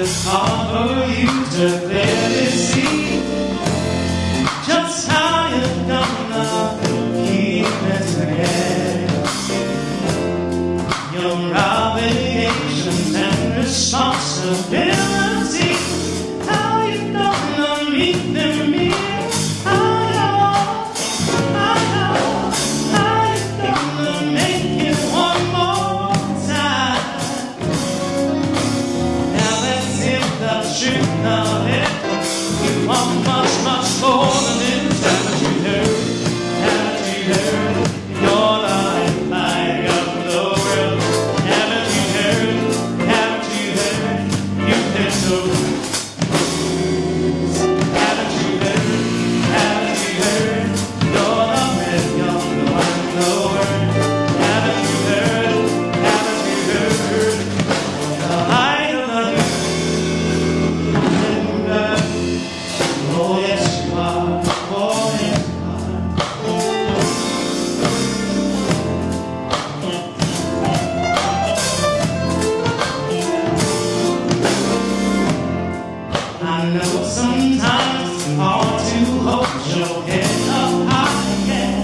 it's hard for you to clearly see just how you're gonna keep it together. Your obligations and responsibility, how you gonna meet them here? Much more than this. Haven't you heard? Haven't you heard? You're the light of the world. Haven't you heard? Haven't you heard? You've been so haven't you heard? Haven't you heard? You're the red, you're the light of the world. Haven't you heard? Haven't you heard? You're the light of the world. Oh yes you are, oh yes you are. I know sometimes it's hard to hold your head up high again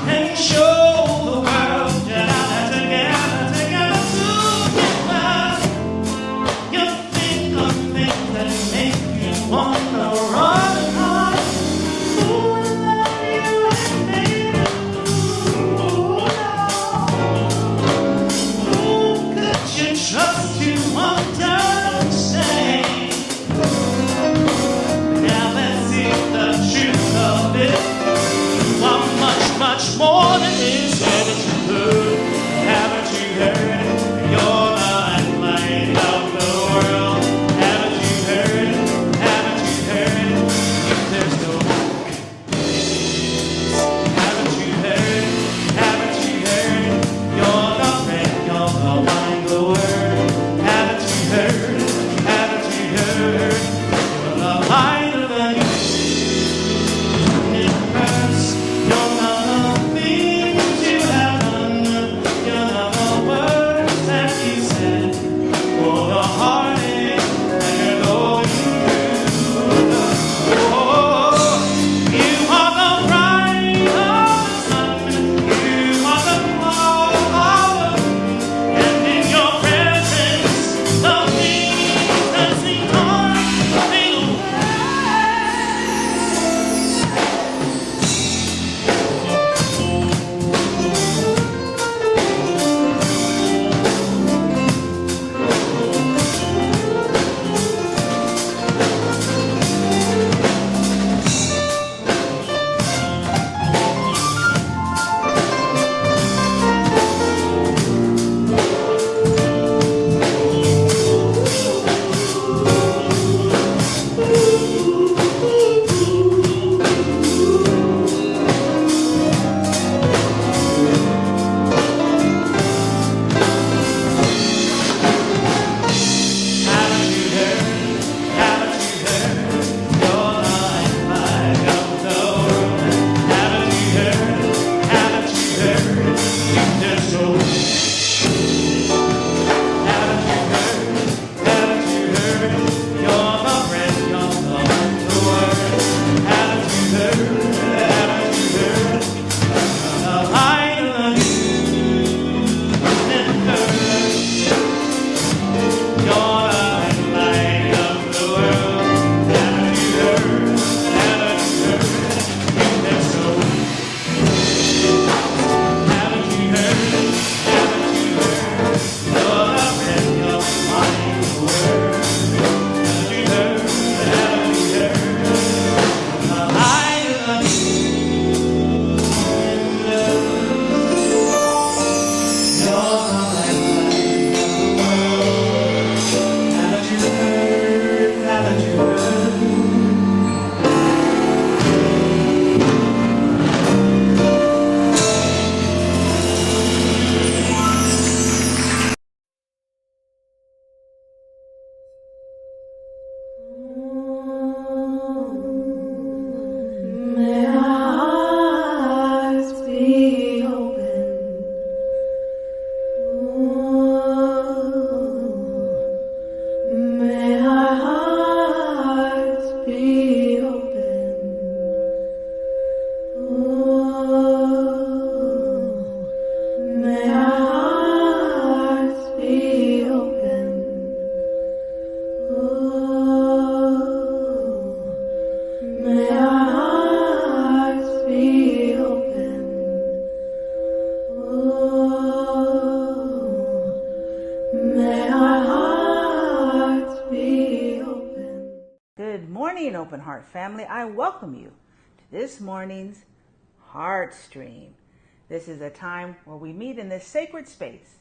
and show the world you're not together together. You think of things that make you wanna run and hide. Who will love you and make you who could you trust to understand? Now let's see the truth of it. You are much, much more than this. Haven't you heard? Haven't you heard? You're the light of the world. Haven't you heard? Haven't you heard? There's no haven't you heard? Haven't you heard? You're the red, you're the wine, the word. Haven't you heard? Haven't you heard? You're the light of the universe. You're not the things you have done. You're not the word. morning, Open Heart family. I welcome you to this morning's Heartstream. This is a time where we meet in this sacred space,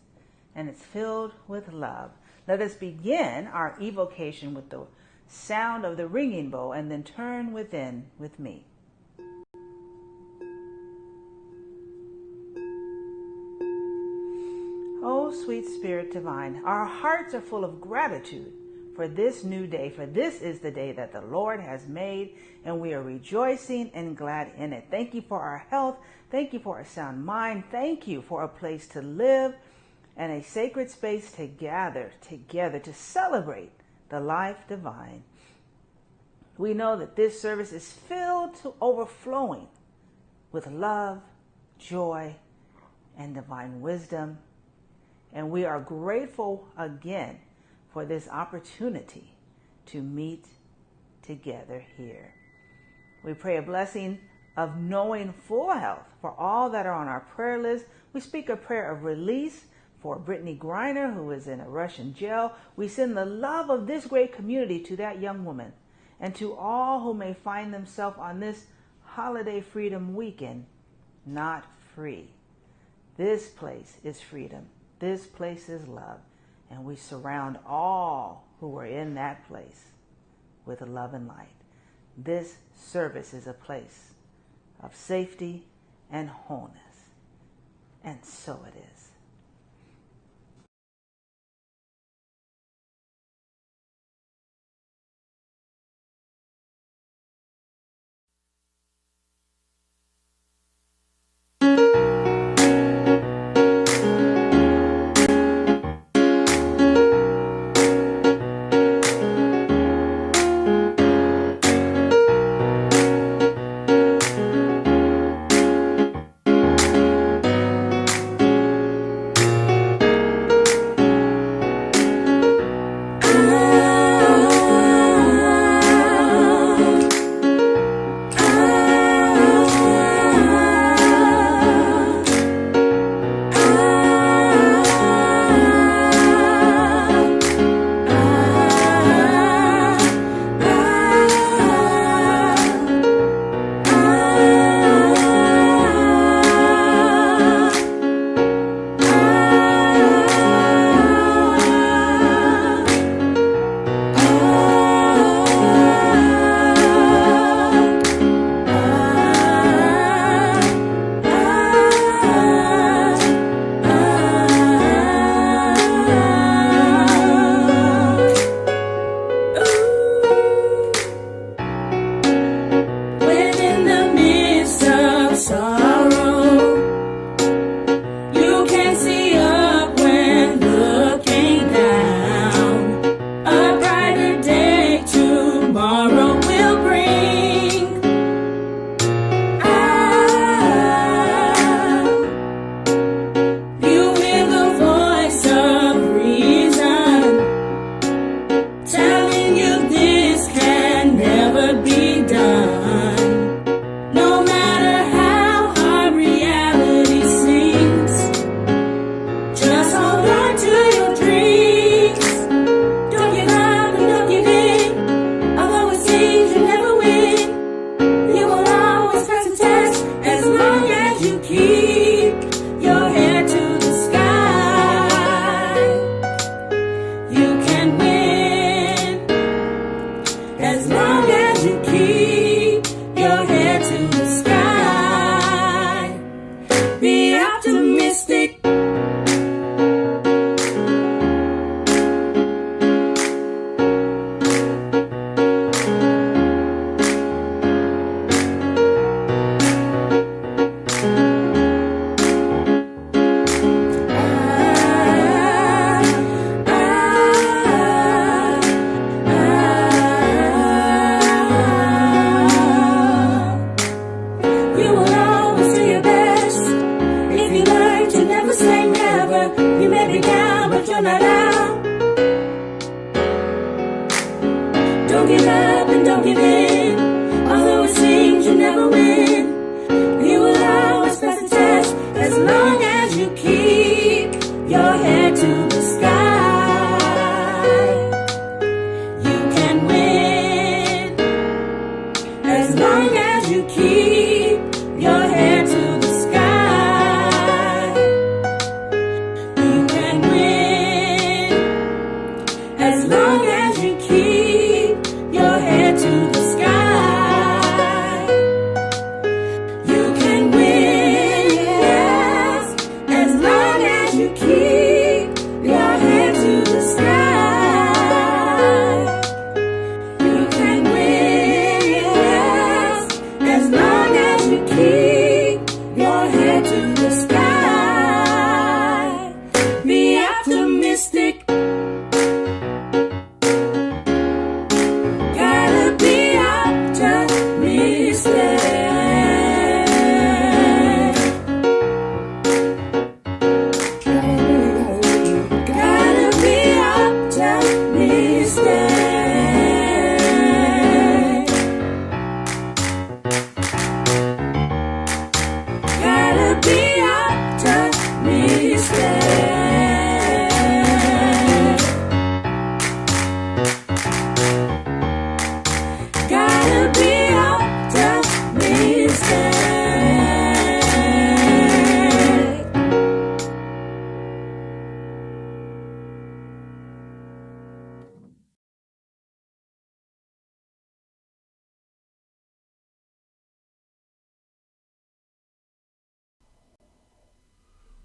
and it's filled with love. Let us begin our evocation with the sound of the ringing bowl and then turn within with me. Oh, sweet Spirit divine, our hearts are full of gratitude for this new day, for this is the day that the Lord has made, and we are rejoicing and glad in it. Thank you for our health. Thank you for a sound mind. Thank you for a place to live and a sacred space to gather together to celebrate the life divine. We know that this service is filled to overflowing with love, joy, and divine wisdom. And we are grateful again for this opportunity to meet together here. We pray a blessing of knowing full health for all that are on our prayer list. We speak a prayer of release for Brittany Griner, who is in a Russian jail. We send the love of this great community to that young woman and to all who may find themselves on this holiday freedom weekend not free. This place is freedom. This place is love. And we surround all who are in that place with love and light. This service is a place of safety and wholeness. And so it is.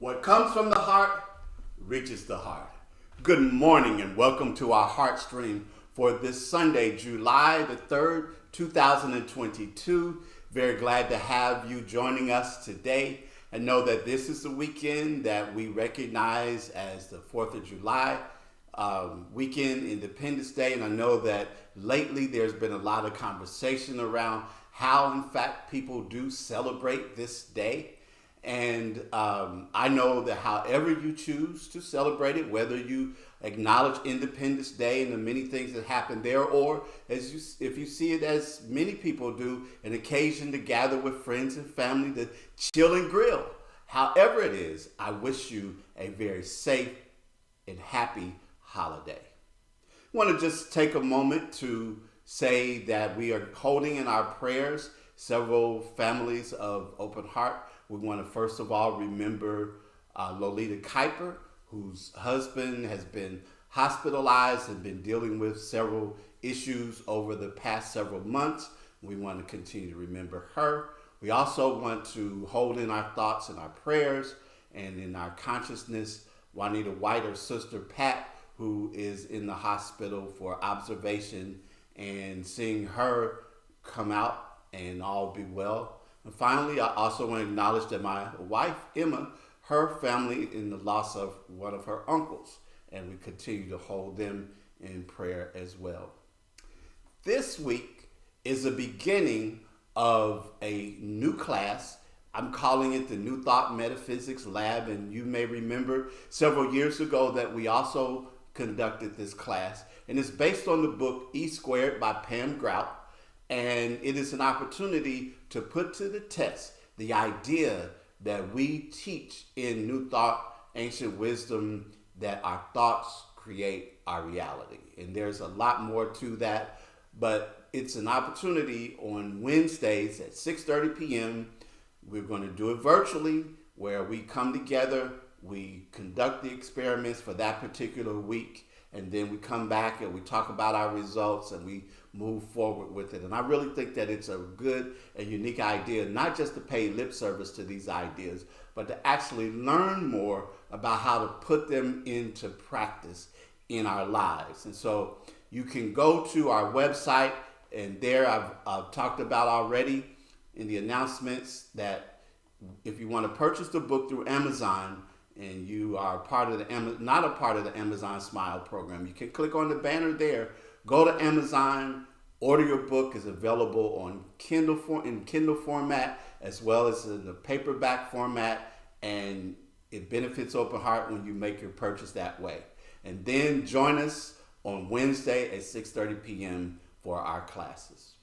What comes from the heart reaches the heart. Good morning and welcome to our Heartstream for this Sunday, July the 3rd, 2022. Very glad to have you joining us today and know that this is the weekend that we recognize as the 4th of July weekend, Independence Day. And I know that lately there's been a lot of conversation around how, in fact, people do celebrate this day. And I know that however you choose to celebrate it, whether you acknowledge Independence Day and the many things that happen there, or if you see it as many people do, an occasion to gather with friends and family to chill and grill. However it is, I wish you a very safe and happy holiday. I want to just take a moment to say that we are holding in our prayers several families of Open Heart. We want to first of all remember Lolita Kuiper, whose husband has been hospitalized and been dealing with several issues over the past several months. We want to continue to remember her. We also want to hold in our thoughts and our prayers and in our consciousness Juanita White, her sister Pat, who is in the hospital for observation, and seeing her come out and all be well. And finally, I also want to acknowledge that my wife, Emma, her family in the loss of one of her uncles, and we continue to hold them in prayer as well. This week is the beginning of a new class. I'm calling it the New Thought Metaphysics Lab, and you may remember several years ago that we also conducted this class, and it's based on the book E Squared by Pam Grout. And it is an opportunity to put to the test the idea that we teach in New Thought, Ancient Wisdom, that our thoughts create our reality. And there's a lot more to that, but it's an opportunity on Wednesdays at 6:30 p.m. We're going to do it virtually, where we come together, we conduct the experiments for that particular week, and then we come back and we talk about our results and we move forward with it. And I really think that it's a good and unique idea, not just to pay lip service to these ideas, but to actually learn more about how to put them into practice in our lives. And so you can go to our website, and there I've talked about already in the announcements that if you want to purchase the book through Amazon, and you are not a part of the Amazon Smile program, you can click on the banner there, go to Amazon, order your book. Is available on Kindle format as well as in the paperback format, and it benefits Open Heart when you make your purchase that way. And then join us on Wednesday at 6:30 p.m. for our classes.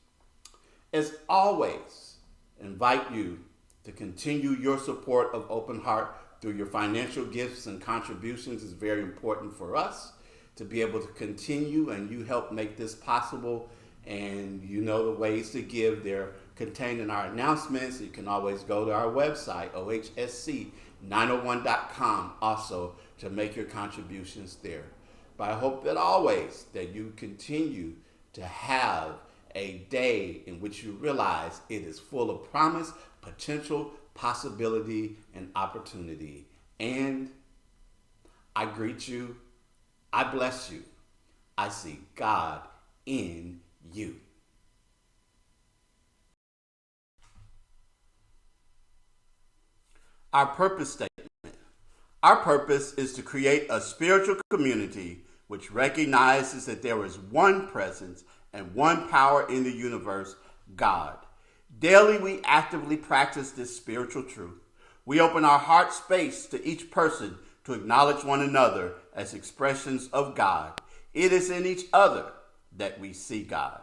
As always, invite you to continue your support of Open Heart through your financial gifts and contributions. Is very important for us to be able to continue, and you help make this possible. And you know the ways to give. They're contained in our announcements. You can always go to our website, ohsc901.com, also to make your contributions there. But I hope that always that you continue to have a day in which you realize it is full of promise, potential, possibility, and opportunity. And I greet you. I bless you. I see God in you. Our purpose statement. Our purpose is to create a spiritual community which recognizes that there is one presence and one power in the universe, God. Daily, we actively practice this spiritual truth. We open our heart space to each person to acknowledge one another as expressions of God. It is in each other that we see God.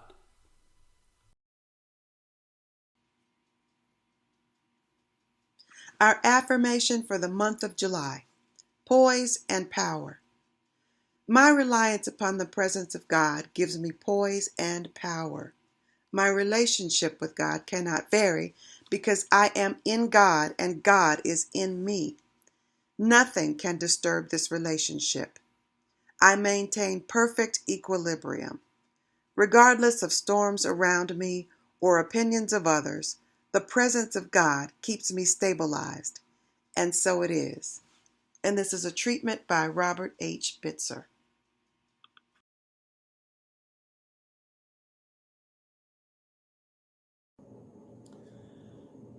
Our affirmation for the month of July: poise and power. My reliance upon the presence of God gives me poise and power. My relationship with God cannot vary because I am in God and God is in me. Nothing can disturb this relationship. I maintain perfect equilibrium. Regardless of storms around me or opinions of others, the presence of God keeps me stabilized. and so it is. And this is a treatment by Robert H. Bitzer.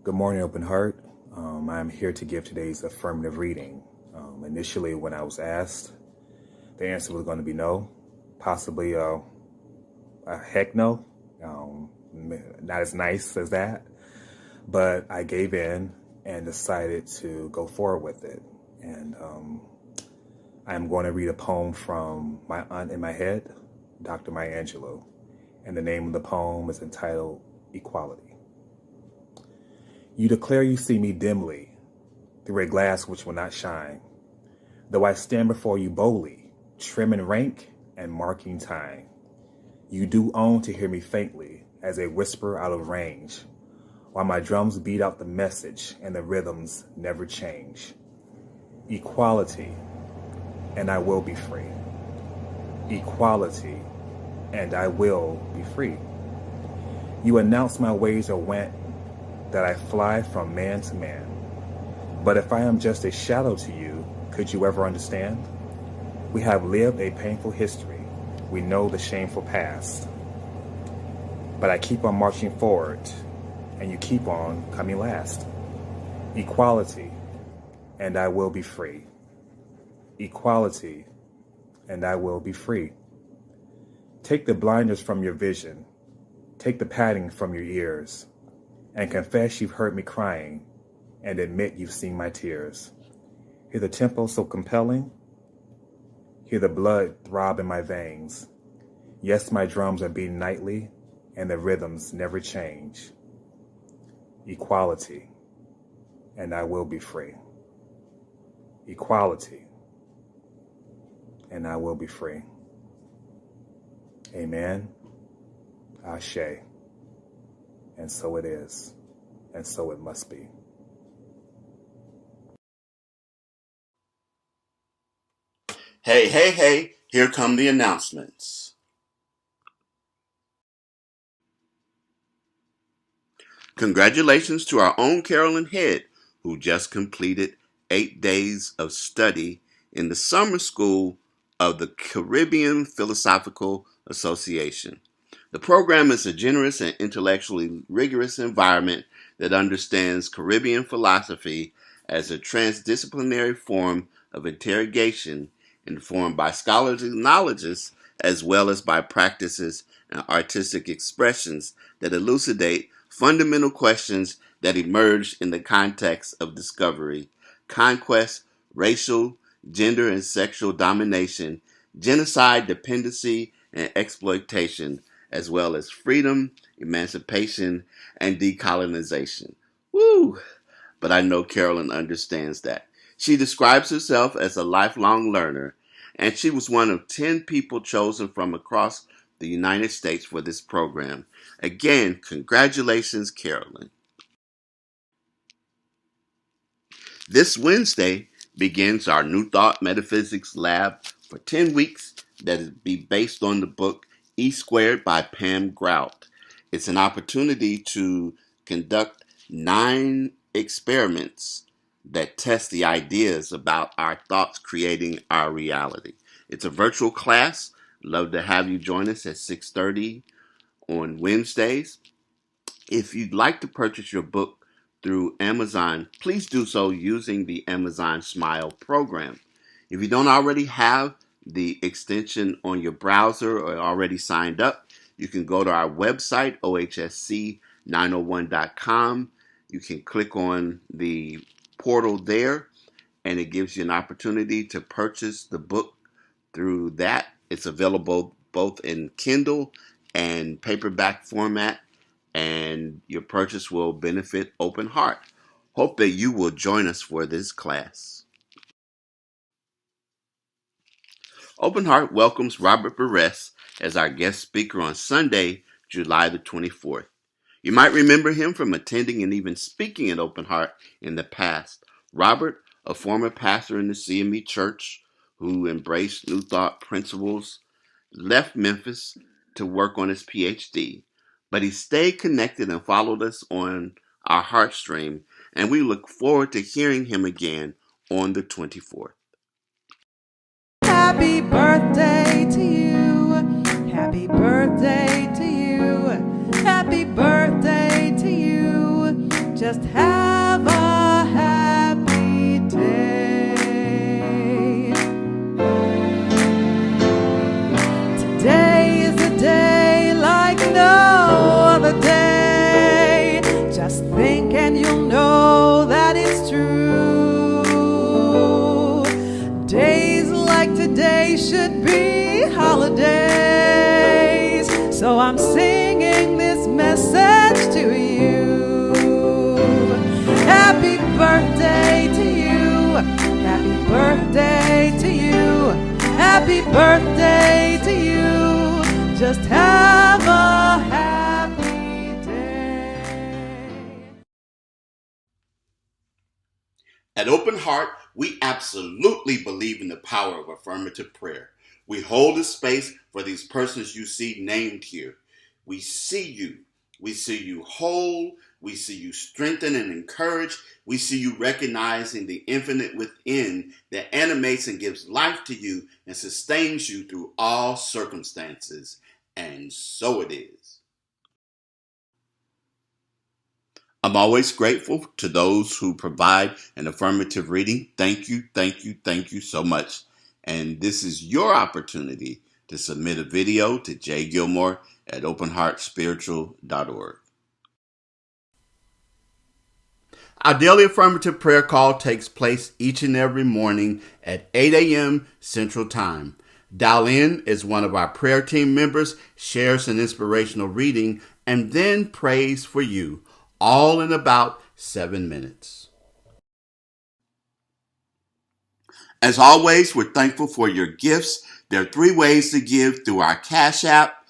Good morning, Open Heart. I'm here to give today's affirmative reading. Initially, when I was asked, the answer was going to be no, possibly a heck no. Not as nice as that, but I gave in and decided to go forward with it. And I'm going to read a poem from my aunt in my head, Dr. Maya Angelou, and the name of the poem is entitled Equality. You declare you see me dimly, through a glass which will not shine, though I stand before you boldly, trim and rank and marking time. You do own to hear me faintly, as a whisper out of range, while my drums beat out the message and the rhythms never change. Equality, and I will be free. Equality, and I will be free. You announce my ways are went, that I fly from man to man. But if I am just a shadow to you, could you ever understand? We have lived a painful history. We know the shameful past. But I keep on marching forward, and you keep on coming last. Equality, and I will be free. Equality, and I will be free. Take the blinders from your vision. Take the padding from your ears. And confess you've heard me crying, and admit you've seen my tears. Hear the tempo so compelling? Hear the blood throb in my veins. Yes, my drums are beating nightly, and the rhythms never change. Equality, and I will be free. Equality, and I will be free. Amen. Ashe. And so it is, and so it must be. Hey, here come the announcements. Congratulations to our own Carolyn Head, who just completed 8 days of study in the summer school of the Caribbean Philosophical Association. The program is a generous and intellectually rigorous environment that understands Caribbean philosophy as a transdisciplinary form of interrogation informed by scholarly knowledges as well as by practices and artistic expressions that elucidate fundamental questions that emerge in the context of discovery, conquest, racial, gender, and sexual domination, genocide, dependency, and exploitation, as well as freedom, emancipation, and decolonization. Woo! But I know Carolyn understands that. She describes herself as a lifelong learner, and she was one of 10 people chosen from across the United States for this program. Again, congratulations, Carolyn. This Wednesday begins our New Thought Metaphysics Lab for 10 weeks that will be based on the book E Squared by Pam Grout. It's an opportunity to conduct 9 experiments that test the ideas about our thoughts creating our reality. It's a virtual class. Love to have you join us at 6:30 on Wednesdays. If you'd like to purchase your book through Amazon, please do so using the Amazon Smile program. If you don't already have the extension on your browser or already signed up, you can go to our website, ohsc901.com. You can click on the portal there, and it gives you an opportunity to purchase the book through that. It's available both in Kindle and paperback format, and your purchase will benefit Open Heart. Hope that you will join us for this class. Open Heart welcomes Robert Barres as our guest speaker on Sunday, July the 24th. You might remember him from attending and even speaking at Open Heart in the past. Robert, a former pastor in the CME Church who embraced New Thought principles, left Memphis to work on his PhD, but he stayed connected and followed us on our Heartstream and we look forward to hearing him again on the 24th. Happy birthday to you. Happy birthday to you. Happy birthday to you. Just have a happy day. Today is a day like no other day. Just think and you'll know that it's true. Days like today should be holidays. So I'm singing this message to you. Happy birthday to you. Happy birthday to you. Happy birthday to you. Just have a happy day. At Open Heart, we absolutely believe in the power of affirmative prayer. We hold a space for these persons you see named here. We see you. We see you whole. We see you strengthened and encouraged. We see you recognizing the infinite within that animates and gives life to you and sustains you through all circumstances. And so it is. I'm always grateful to those who provide an affirmative reading. Thank you, thank you, thank you so much. And this is your opportunity to submit a video to Jay Gilmore at Openheartspiritual.org. Our daily affirmative prayer call takes place each and every morning at 8 a.m. Central Time. Dial in as one of our prayer team members shares an inspirational reading and then prays for you, all in about 7 minutes. As always, we're thankful for your gifts. There are 3 ways to give: through our Cash App,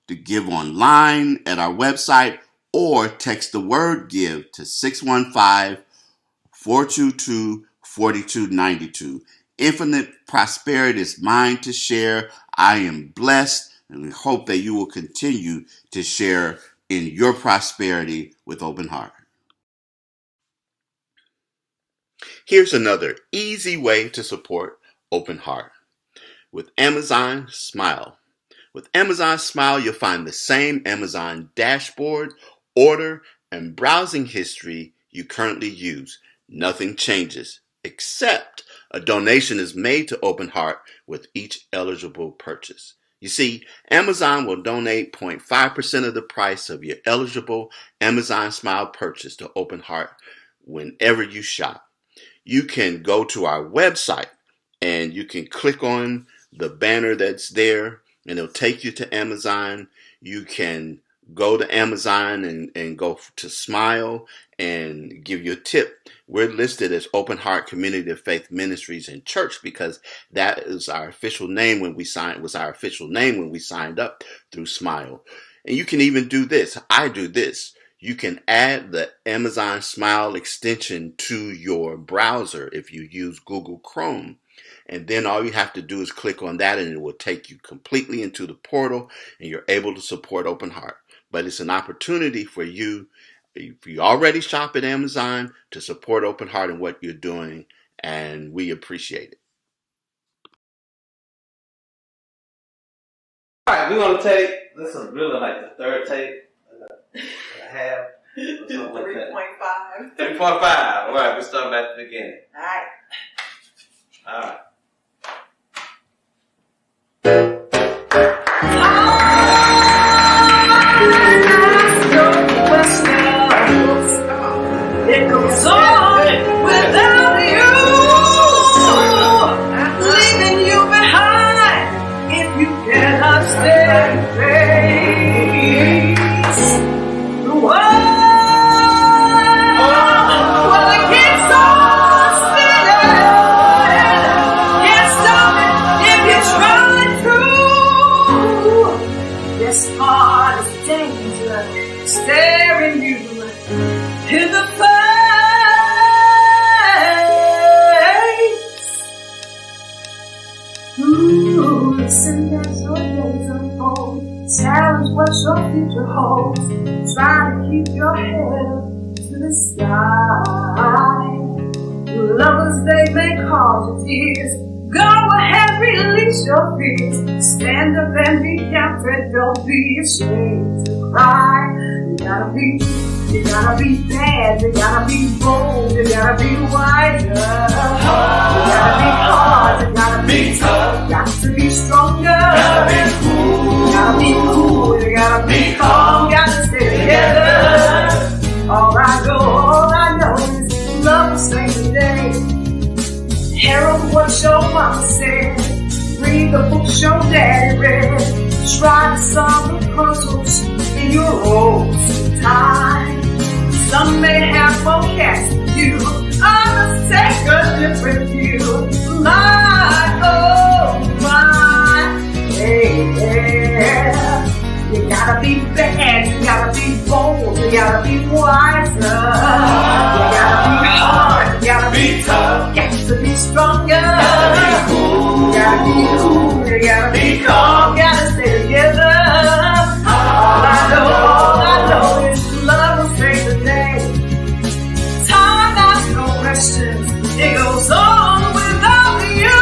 to give online at our website, or text the word GIVE to 615-422-4292. Infinite prosperity is mine to share. I am blessed, and we hope that you will continue to share in your prosperity with Open Heart. Here's another easy way to support Open Heart. With Amazon Smile. With Amazon Smile, you'll find the same Amazon dashboard, order, and browsing history you currently use. Nothing changes, except a donation is made to Open Heart with each eligible purchase. You see, Amazon will donate 0.5% of the price of your eligible Amazon Smile purchase to Open Heart whenever you shop. You can go to our website and you can click on the banner that's there and it'll take you to Amazon. You can go to Amazon and go to Smile and give you a tip. We're listed as Open Heart Community of Faith Ministries and Church because that is our official name when we signed up through Smile. And you can even do this. I do this. You can add the Amazon Smile extension to your browser if you use Google Chrome. And then all you have to do is click on that and it will take you completely into the portal and you're able to support Open Heart. But it's an opportunity for you, if you already shop at Amazon, to support Open Heart and what you're doing, and we appreciate it. All right, we're going to take, this is really like the third tape and a half. 3.5. 3.5. All right, we're starting back at the beginning. All right. All right. It goes on without you, leaving you behind if you cannot stay in place. The world, well, it gets so spinning, can't stop it if you try through. This heart is danger, staring you in the face. Ooh, listen as your days unfold. Challenge what your future holds. Try to keep your head to the sky. Lovers, they may cause you tears. Go ahead, release your fears. Stand up and be counted. Don't be ashamed to cry. You gotta be bad. You gotta be bold. You gotta be wiser. You gotta be hard. You gotta be tough. You got to be stronger. You gotta be cool. You gotta be cool. You gotta be calm. You gotta stay together. All I know is love will save the day. Herald what your mama said. Read the books your daddy read. Try to solve the puzzles in your own time. Some may have more cash than you. Others take a different view. My, oh my, yeah. You gotta be bad, you gotta be bold, you gotta be wiser. You gotta be hard, you gotta be tough. Got to be stronger. You gotta be cool, you gotta be calm. You gotta stay together. All I know is love will save the day. Time asks no questions, it goes on without you,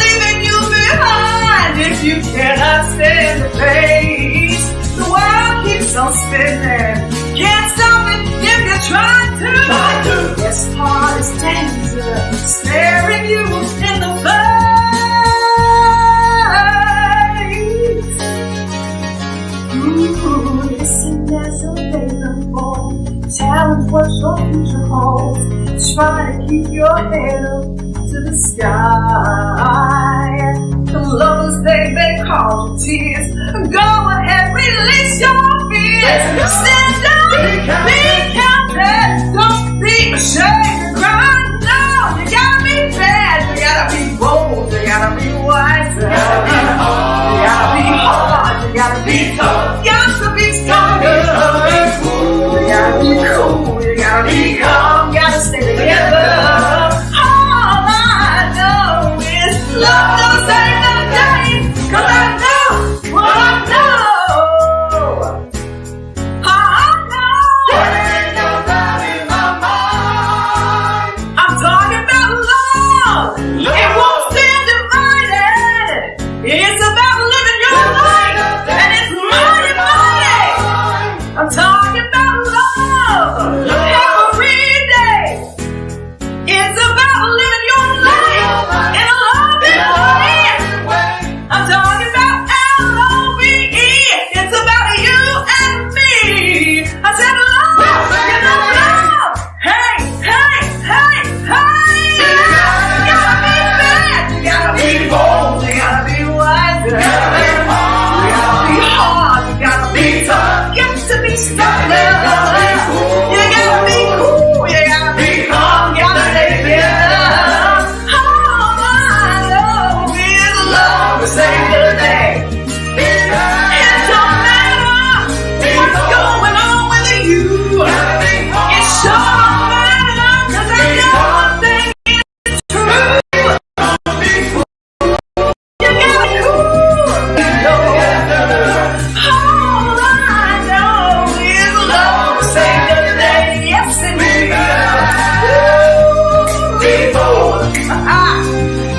leaving you behind if you cannot stand the pain. The world keeps on spinning. Can't stop it if you try to. This heart is danger, staring you in the face. Ooh, listen as the days unfold. Challenge what your future holds. Try to keep your head up to the sky. The lovers, they may cause you tears. Go ahead, release your fears. Stand up, be counted. Don't be ashamed to cry. No, you gotta be bad. You gotta be bold. You gotta be wise. You gotta be hard. You gotta be tough. You got to be stronger. You gotta be cool. You gotta be calm. You gotta stay together. All I know is love don't save the day. 'Cause I know what I know. I know. Ain't no doubt in my mind. I'm talking about love. It won't stand divided. It's about living your life, and it's mighty, mighty. I'm talking about love every day. It's about living your life in a loving way. I'm talking about LOVE. It's about you and me. I said love, you know love. Hey, hey, hey, hey. You gotta be bad. You gotta be bold. You gotta be wise. You gotta be hard. You gotta be tough. You got to be stronger. You gotta be cool. You gotta be calm. You gotta stay together. All I know is love will save the day. It don't matter what's going on with you. It sure don't matter 'cause I know one thing is true. You gotta be cool. All I know is love will save the day. Yes, it will. Be bold. You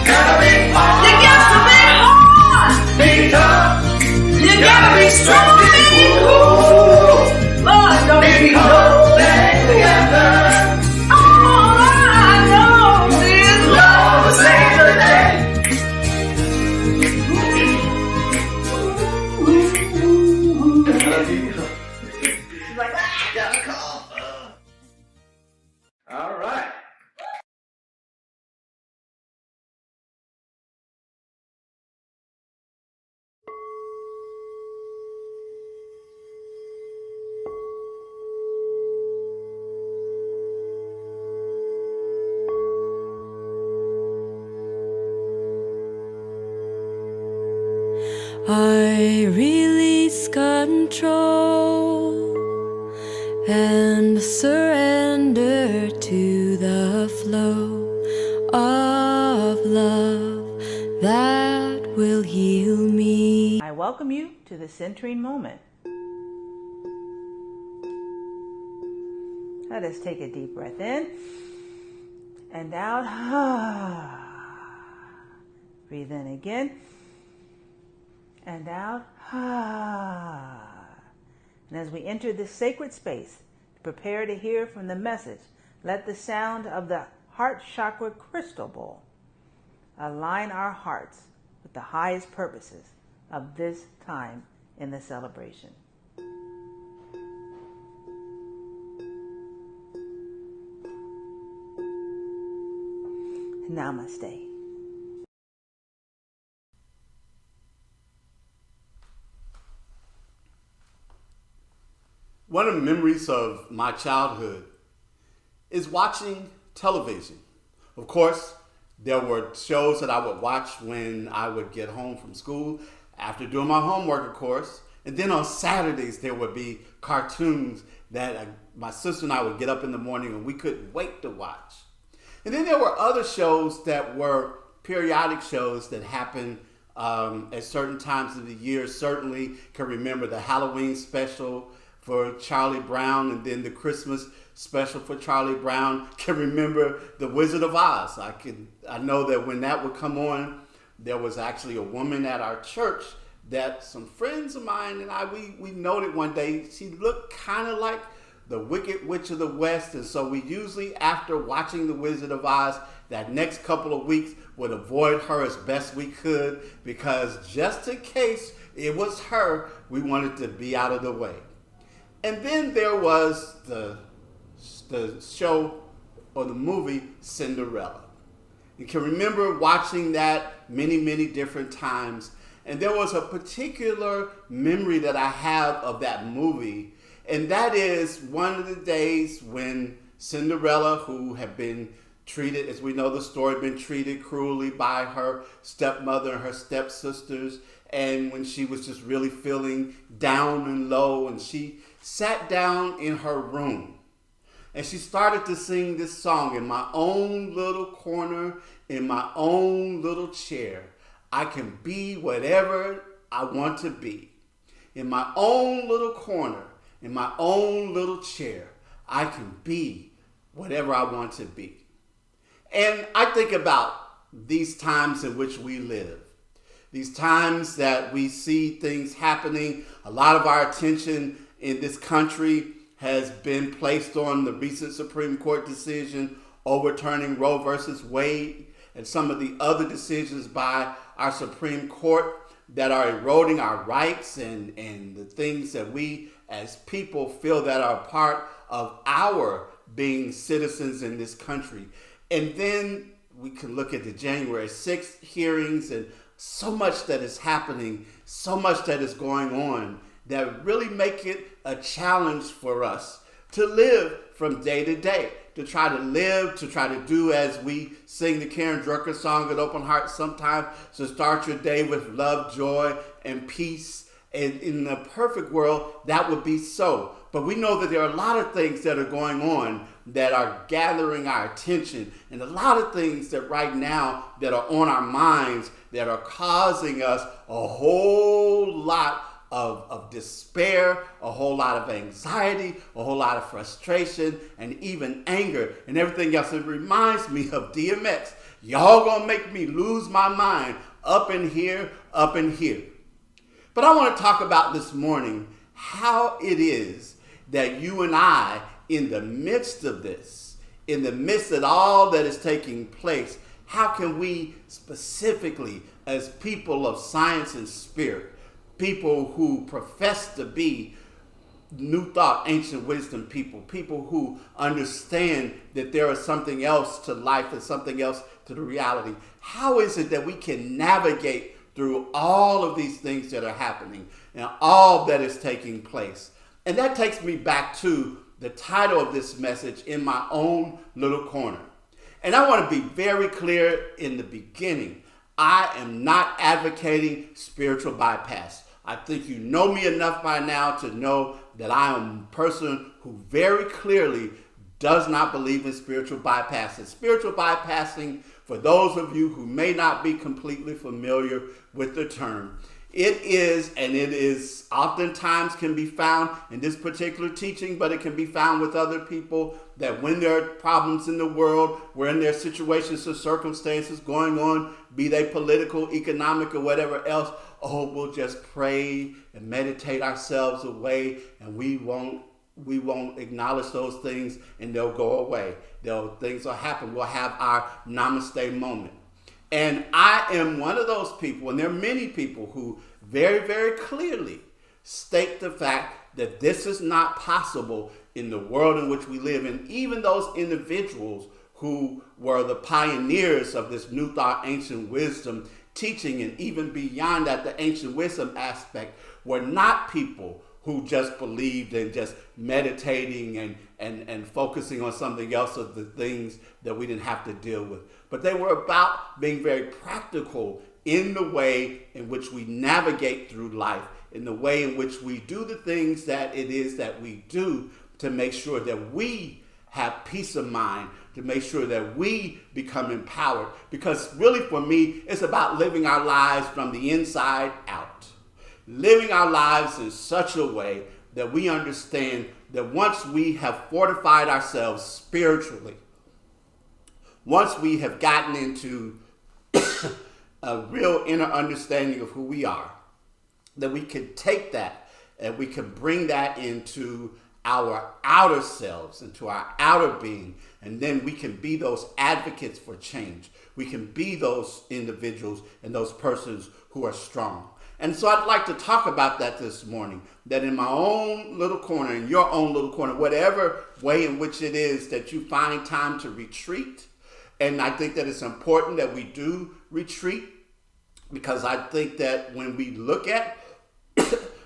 got to be hard. Be tough. You gotta be strong. Be cool. Lord, don't be holding together. All I know is love will save the day. Like, got a call. All right. I release control and surrender to the flow of love that will heal me. I welcome you to the centering moment. Let us take a deep breath in and out. Breathe in again and out. And as we enter this sacred space, prepare to hear from the message, let the sound of the heart chakra crystal bowl align our hearts with the highest purposes of this time in the celebration. Namaste. One of the memories of my childhood is watching television. Of course, there were shows that I would watch when I would get home from school, after doing my homework, of course. And then on Saturdays, there would be cartoons that my sister and I would get up in the morning and we couldn't wait to watch. And then there were other shows that were periodic shows that happened at certain times of the year. Certainly can remember the Halloween special for Charlie Brown, and then the Christmas special for Charlie Brown. Can remember the Wizard of Oz. I know that when that would come on, there was actually a woman at our church that some friends of mine and I, we noted one day, she looked kind of like the Wicked Witch of the West. And so we usually, after watching the Wizard of Oz, that next couple of weeks would avoid her as best we could, because just in case it was her, we wanted to be out of the way. And then there was the show or the movie Cinderella. You can remember watching that many, many different times. And there was a particular memory that I have of that movie. And that is one of the days when Cinderella, who had been treated, as we know the story, been treated cruelly by her stepmother and her stepsisters. And when she was just really feeling down and low, and she sat down in her room and she started to sing this song, in my own little corner, in my own little chair, I can be whatever I want to be. In my own little corner, in my own little chair, I can be whatever I want to be. And I think about these times in which we live. These times that we see things happening. A lot of our attention in this country has been placed on the recent Supreme Court decision overturning Roe versus Wade and some of the other decisions by our Supreme Court that are eroding our rights and the things that we as people feel that are part of our being citizens in this country. And then we can look at the January 6th hearings and so much that is happening, so much that is going on that really make it a challenge for us to live from day to day, to try to live, to try to do as we sing the Karen Drucker song at Open Heart sometimes, to start your day with love, joy, and peace. And in the perfect world, that would be so. But we know that there are a lot of things that are going on that are gathering our attention, and a lot of things that right now that are on our minds that are causing us a whole lot of despair, a whole lot of anxiety, a whole lot of frustration, and even anger and everything else. It reminds me of DMX. Y'all gonna make me lose my mind up in here, up in here. But I want to talk about this morning how it is that you and I, in the midst of this, in the midst of all that is taking place, how can we specifically, as people of science and spirit, people who profess to be New Thought, Ancient Wisdom people who understand that there is something else to life and something else to the reality, how is it that we can navigate through all of these things that are happening and all that is taking place? And that takes me back to the title of this message, In My Own Little Corner. And I want to be very clear in the beginning. I am not advocating spiritual bypass. I think you know me enough by now to know that I am a person who very clearly does not believe in spiritual bypassing. Spiritual bypassing, for those of you who may not be completely familiar with the term, It is, and it is oftentimes can be found in this particular teaching, but it can be found with other people, that when there are problems in the world, when there are situations or circumstances going on, be they political, economic, or whatever else, we'll just pray and meditate ourselves away, and we won't acknowledge those things, and they'll go away. Things will happen. We'll have our namaste moment. And I am one of those people, and there are many people who very, very clearly state the fact that this is not possible in the world in which we live. And even those individuals who were the pioneers of this New Thought, Ancient Wisdom teaching, and even beyond that, the ancient wisdom aspect, were not people who just believed in just meditating and focusing on something else of the things that we didn't have to deal with. But they were about being very practical in the way in which we navigate through life, in the way in which we do the things that it is that we do to make sure that we have peace of mind, to make sure that we become empowered. Because really for me, it's about living our lives from the inside out. Living our lives in such a way that we understand that once we have fortified ourselves spiritually, once we have gotten into a real inner understanding of who we are, that we can take that and we can bring that into our outer selves, into our outer being, and then we can be those advocates for change. We can be those individuals and those persons who are strong. And so I'd like to talk about that this morning, that in my own little corner, in your own little corner, whatever way in which it is that you find time to retreat. And I think that it's important that we do retreat, because I think that when we look at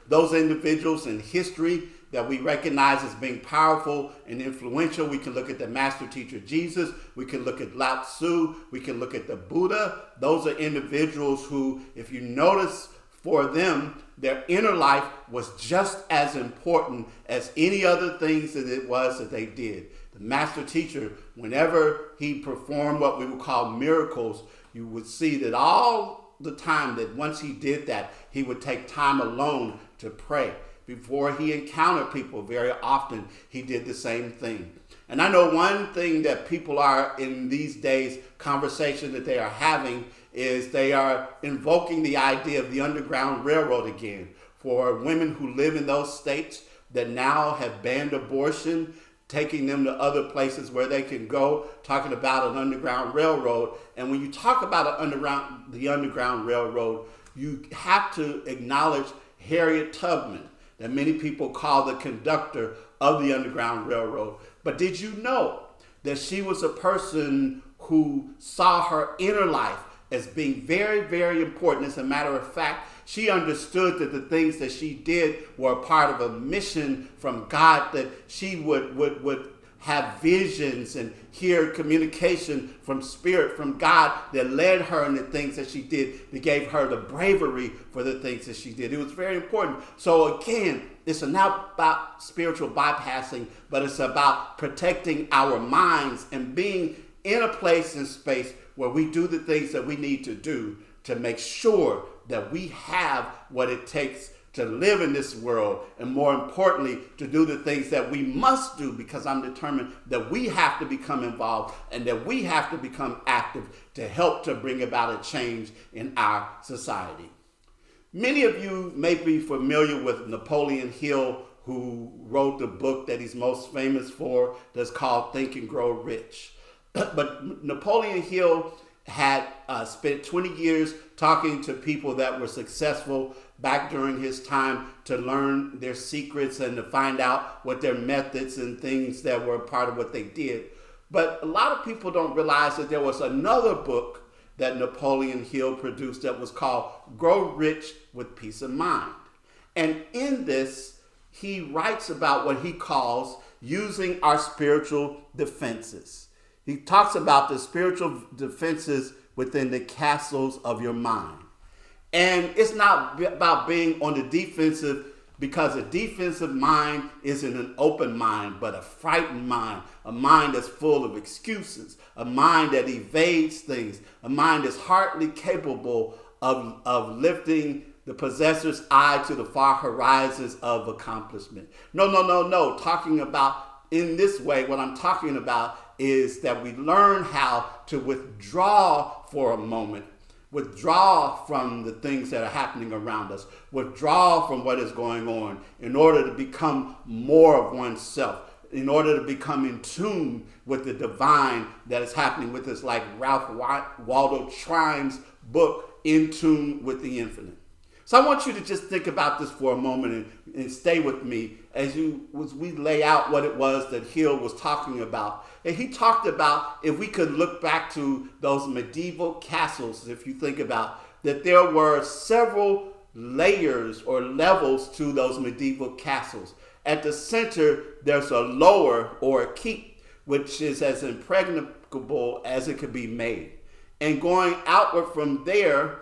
those individuals in history that we recognize as being powerful and influential, we can look at the master teacher Jesus, we can look at Lao Tzu, we can look at the Buddha. Those are individuals who, if you notice, for them, their inner life was just as important as any other things that it was that they did. The master teacher, whenever he performed what we would call miracles, you would see that all the time that once he did that, he would take time alone to pray. Before he encountered people, very often he did the same thing. And I know one thing that people are in these days, conversation that they are having, is they are invoking the idea of the Underground Railroad again. For women who live in those states that now have banned abortion, taking them to other places where they can go, talking about an Underground Railroad. And when you talk about the Underground Railroad, you have to acknowledge Harriet Tubman, that many people call the conductor of the Underground Railroad. But did you know that she was a person who saw her inner life as being very, very important? As a matter of fact, she understood that the things that she did were a part of a mission from God, that she would have visions and hear communication from spirit, from God, that led her in the things that she did, that gave her the bravery for the things that she did. It was very important. So again, it's not about spiritual bypassing, but it's about protecting our minds and being in a place and space where we do the things that we need to do to make sure that we have what it takes to live in this world, and more importantly, to do the things that we must do, because I'm determined that we have to become involved and that we have to become active to help to bring about a change in our society. Many of you may be familiar with Napoleon Hill, who wrote the book that he's most famous for, that's called Think and Grow Rich. But Napoleon Hill had spent 20 years talking to people that were successful back during his time, to learn their secrets and to find out what their methods and things that were part of what they did. But a lot of people don't realize that there was another book that Napoleon Hill produced that was called Grow Rich with Peace of Mind. And in this, he writes about what he calls using our spiritual defenses. He talks about the spiritual defenses within the castles of your mind. And it's not about being on the defensive, because a defensive mind isn't an open mind, but a frightened mind, a mind that's full of excuses, a mind that evades things, a mind that's hardly capable of lifting the possessor's eye to the far horizons of accomplishment. No. Talking about in this way, what I'm talking about is that we learn how to withdraw for a moment, withdraw from the things that are happening around us, withdraw from what is going on in order to become more of oneself, in order to become in tune with the divine that is happening with us, like Ralph Waldo Trine's book, In Tune with the Infinite. So I want you to just think about this for a moment and stay with me as we lay out what it was that Hill was talking about. And he talked about, if we could look back to those medieval castles, if you think about that, there were several layers or levels to those medieval castles. At the center, there's a lower or a keep, which is as impregnable as it could be made. And going outward from there,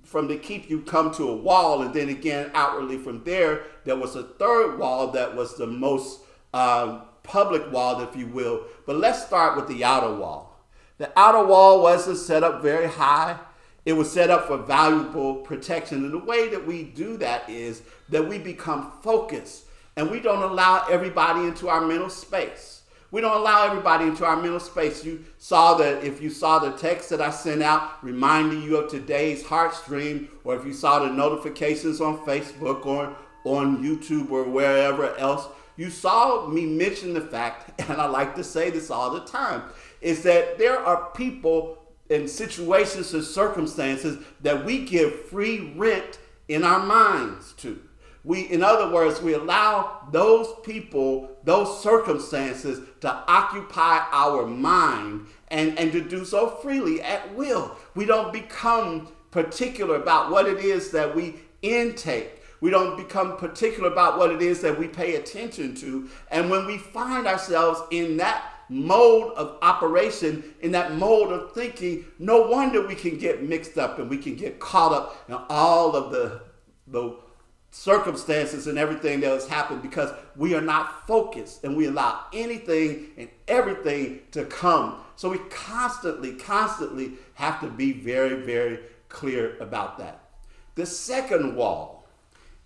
from the keep, you come to a wall, and then again outwardly from there was a third wall that was the most public wall, if you will. But let's start with the outer wall. The outer wall wasn't set up very high. It was set up for valuable protection. And the way that we do that is that we become focused, and we don't allow everybody into our mental space. We don't allow everybody into our mental space. You saw that if you saw the text that I sent out reminding you of today's Heartstream, or if you saw the notifications on Facebook or on YouTube or wherever else, you saw me mention the fact, and I like to say this all the time, is that there are people in situations and circumstances that we give free rent in our minds to. In other words, we allow those people, those circumstances to occupy our mind and to do so freely at will. We don't become particular about what it is that we intake. We don't become particular about what it is that we pay attention to. And when we find ourselves in that mode of operation, in that mode of thinking, no wonder we can get mixed up and we can get caught up in all of the circumstances and everything that has happened, because we are not focused and we allow anything and everything to come. So we constantly have to be very, very clear about that. The second wall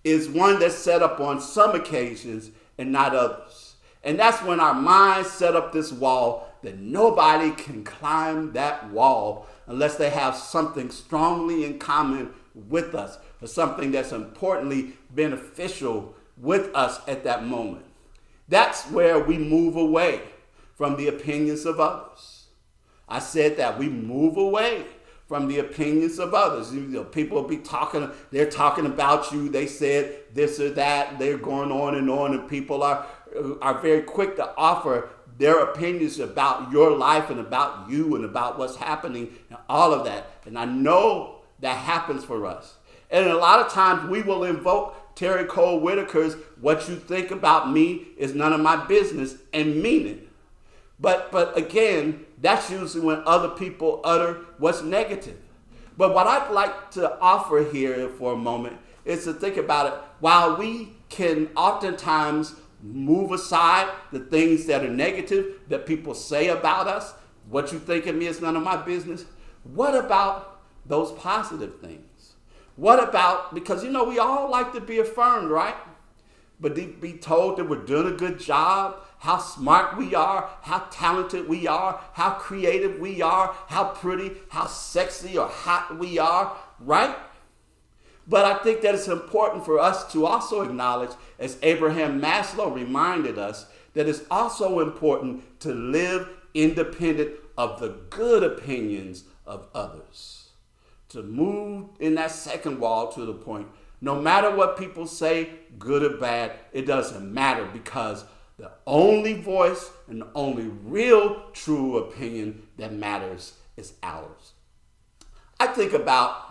is one that's set up on some occasions and not others. And that's when our minds set up this wall that nobody can climb that wall unless they have something strongly in common with us, or something that's importantly beneficial with us at that moment. That's where we move away from the opinions of others. I said that we move away from the opinions of others. People will be talking, they're talking about you, they said this or that, they're going on, and people are very quick to offer their opinions about your life and about you and about what's happening and all of that. And I know that happens for us. And a lot of times we will invoke Terry Cole Whitaker's "what you think about me is none of my business" and mean it. But again, that's usually when other people utter what's negative. But what I'd like to offer here for a moment is to think about it. While we can oftentimes move aside the things that are negative that people say about us, what you think of me is none of my business. What about those positive things? What about, because we all like to be affirmed, right? But to be told that we're doing a good job, how smart we are, how talented we are, how creative we are, how pretty, how sexy or hot we are, right? But I think that it's important for us to also acknowledge, as Abraham Maslow reminded us, that it's also important to live independent of the good opinions of others. To move in that second wall to the point, no matter what people say, good or bad, it doesn't matter, because the only voice and the only real true opinion that matters is ours. I think about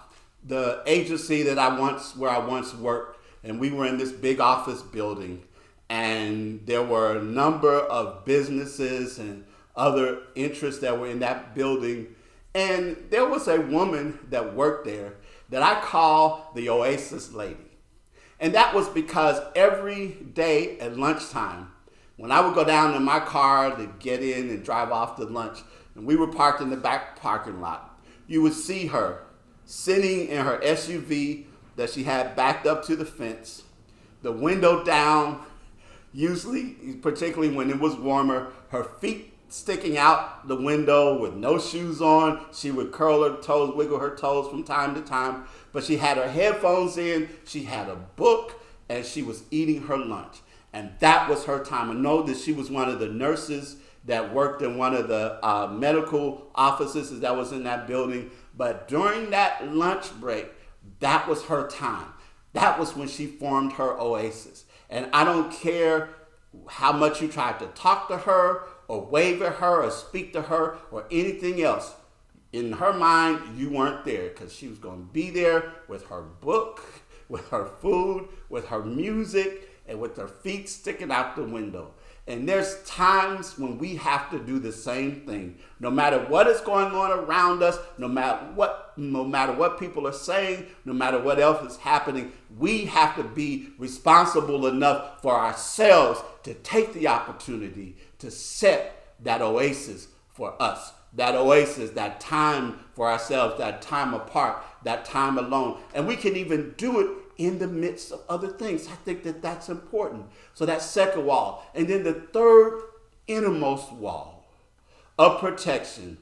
the agency where I once worked, and we were in this big office building, and there were a number of businesses and other interests that were in that building. And there was a woman that worked there that I call the Oasis Lady. And that was because every day at lunchtime, when I would go down in my car to get in and drive off to lunch, and we were parked in the back parking lot, you would see her sitting in her SUV that she had backed up to the fence, the window down, usually, particularly when it was warmer, her feet sticking out the window with no shoes on. She would curl her toes, wiggle her toes from time to time, but she had her headphones in, she had a book, and she was eating her lunch. And that was her time. I know that she was one of the nurses that worked in one of the medical offices that was in that building. But during that lunch break, that was her time. That was when she formed her oasis. And I don't care how much you tried to talk to her or wave at her or speak to her or anything else. In her mind, you weren't there because she was going to be there with her book, with her food, with her music, and with her feet sticking out the window. And there's times when we have to do the same thing. No matter what is going on around us, no matter what people are saying, no matter what else is happening, we have to be responsible enough for ourselves to take the opportunity to set that oasis for us. That oasis, that time for ourselves, that time apart, that time alone. And we can even do it in the midst of other things. I think that that's important. So that second wall. And then the third innermost wall of protection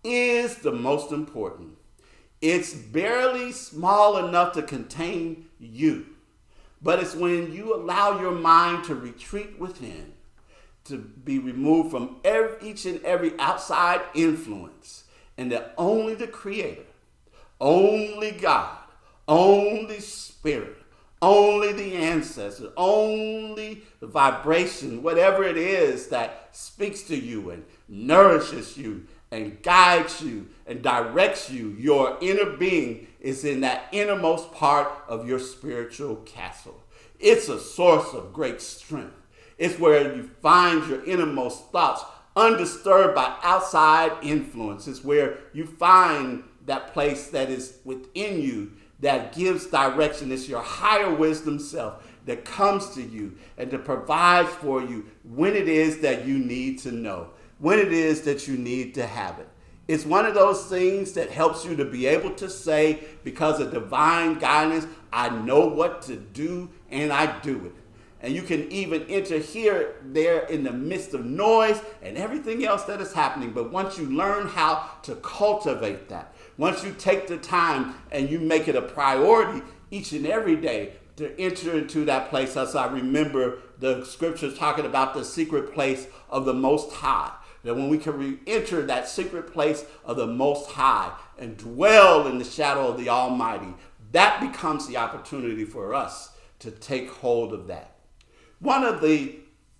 is the most important. It's barely small enough to contain you, but it's when you allow your mind to retreat within, to be removed from each and every outside influence, and that only the Creator, only God, only Spirit, only the ancestors, only the vibration, whatever it is that speaks to you and nourishes you and guides you and directs you, your inner being is in that innermost part of your spiritual castle. It's a source of great strength. It's where you find your innermost thoughts undisturbed by outside influences, where you find that place that is within you that gives direction. It's your higher wisdom self that comes to you and to provide for you when it is that you need to know, when it is that you need to have it. It's one of those things that helps you to be able to say, because of divine guidance, I know what to do and I do it. And you can even enter here, there in the midst of noise and everything else that is happening. But once you learn how to cultivate that, once you take the time and you make it a priority each and every day to enter into that place, as I remember the scriptures talking about the secret place of the Most High, that when we can re-enter that secret place of the Most High and dwell in the shadow of the Almighty, that becomes the opportunity for us to take hold of that. One of the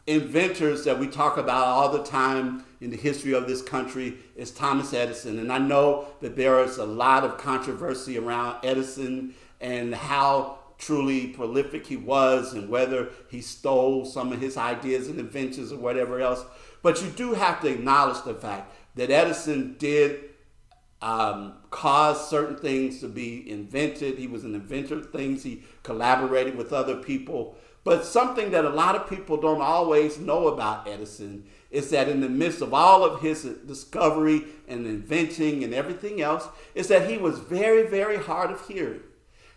inventors that we talk about all the time in the history of this country is Thomas Edison. And I know that there is a lot of controversy around Edison and how truly prolific he was and whether he stole some of his ideas and inventions or whatever else. But you do have to acknowledge the fact that Edison did cause certain things to be invented. He was an inventor of things. He collaborated with other people. But something that a lot of people don't always know about Edison is that in the midst of all of his discovery and inventing and everything else, is that he was very, very hard of hearing.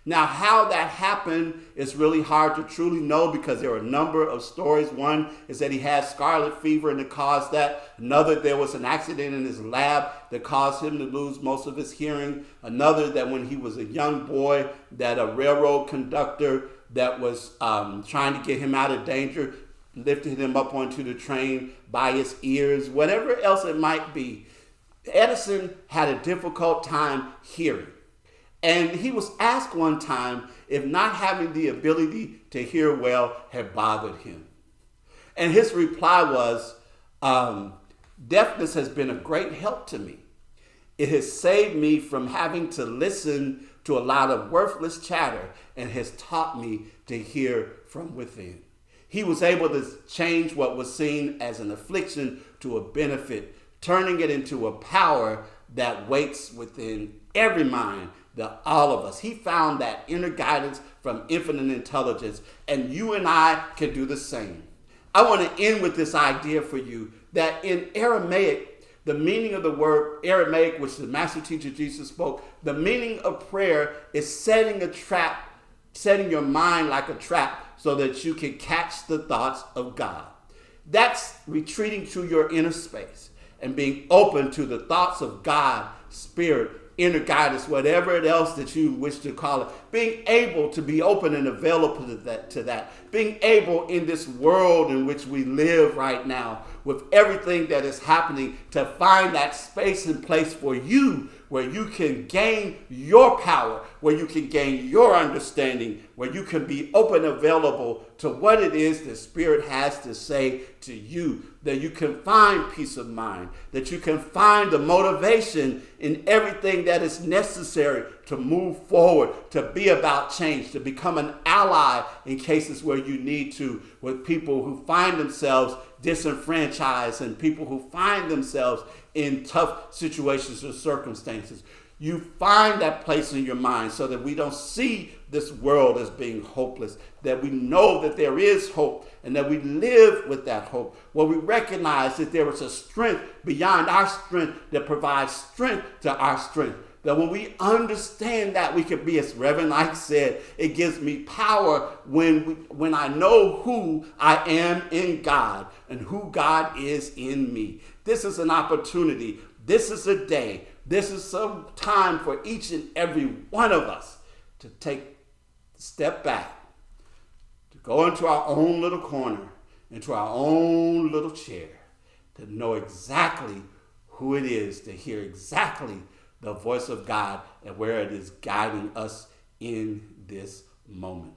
Now, how that happened is really hard to truly know because there are a number of stories. One is that he had scarlet fever and it caused that. Another, there was an accident in his lab that caused him to lose most of his hearing. Another, that when he was a young boy, that a railroad conductor that was trying to get him out of danger lifted him up onto the train by his ears, whatever else it might be. Edison had a difficult time hearing. And he was asked one time if not having the ability to hear well had bothered him. And his reply was, deafness has been a great help to me. It has saved me from having to listen to a lot of worthless chatter and has taught me to hear from within. He was able to change what was seen as an affliction to a benefit, turning it into a power that waits within every mind, all of us. He found that inner guidance from infinite intelligence, and you and I can do the same. I want to end with this idea for you that in Aramaic, the meaning of the word Aramaic, which the master teacher Jesus spoke, the meaning of prayer is setting a trap setting your mind like a trap so that you can catch the thoughts of God. That's retreating to your inner space and being open to the thoughts of God, Spirit, inner guidance, whatever else that you wish to call it. Being able to be open and available to that. Being able in this world in which we live right now, with everything that is happening, to find that space and place for you where you can gain your power, where you can gain your understanding, where you can be open and available to what it is the Spirit has to say to you, that you can find peace of mind, that you can find the motivation in everything that is necessary to move forward, to be about change, to become an ally in cases where you need to, with people who find themselves disenfranchised and people who find themselves in tough situations or circumstances. You find that place in your mind so that we don't see this world as being hopeless, that we know that there is hope and that we live with that hope, where we recognize that there is a strength beyond our strength that provides strength to our strength. That when we understand that, we can be, as Reverend Ike said, it gives me power when I know who I am in God and who God is in me. This is an opportunity. This is a day. This is some time for each and every one of us to take a step back, to go into our own little corner, into our own little chair, to know exactly who it is, to hear exactly the voice of God and where it is guiding us in this moment.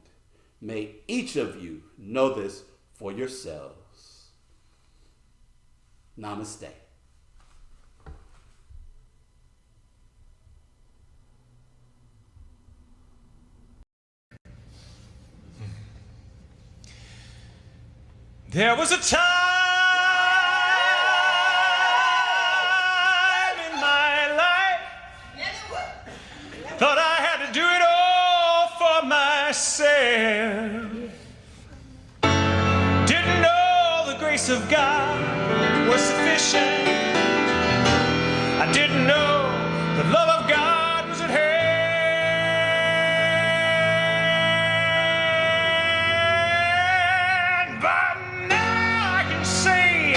May each of you know this for yourselves. Namaste. There was a time in my life, thought I had to do it all for myself. Didn't know the grace of God was sufficient. I didn't know the love of God was at hand. But now I can say,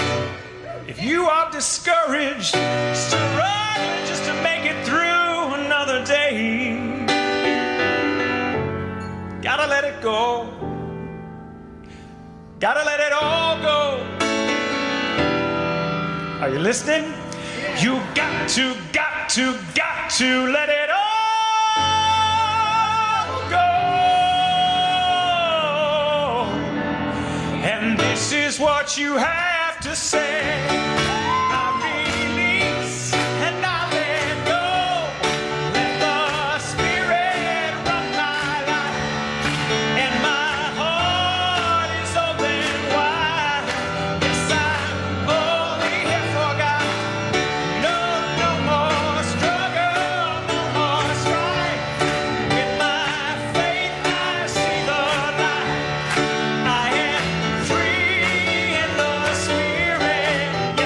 if you are discouraged, struggling just to make it through another day, gotta let it go. Gotta let it all go. Are you listening? You got to let it all go. And this is what you have to say. I release and I let go. Let the Spirit run my life. And my heart is open wide. Yes, I'm only here for God. No more struggle, no more strife. With my faith I see the light. I am free in the Spirit.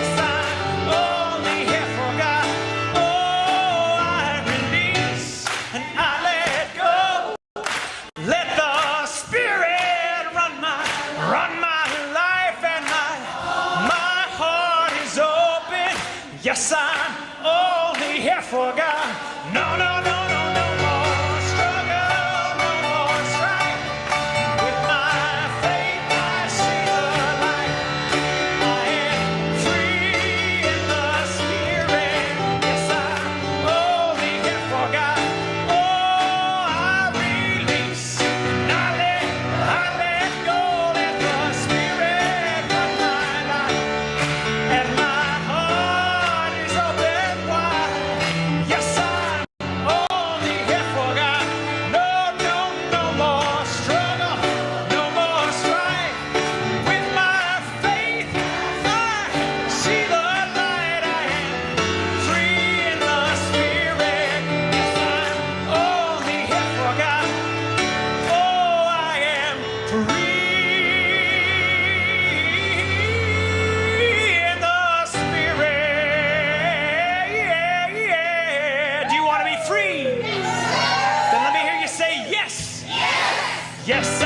Yes.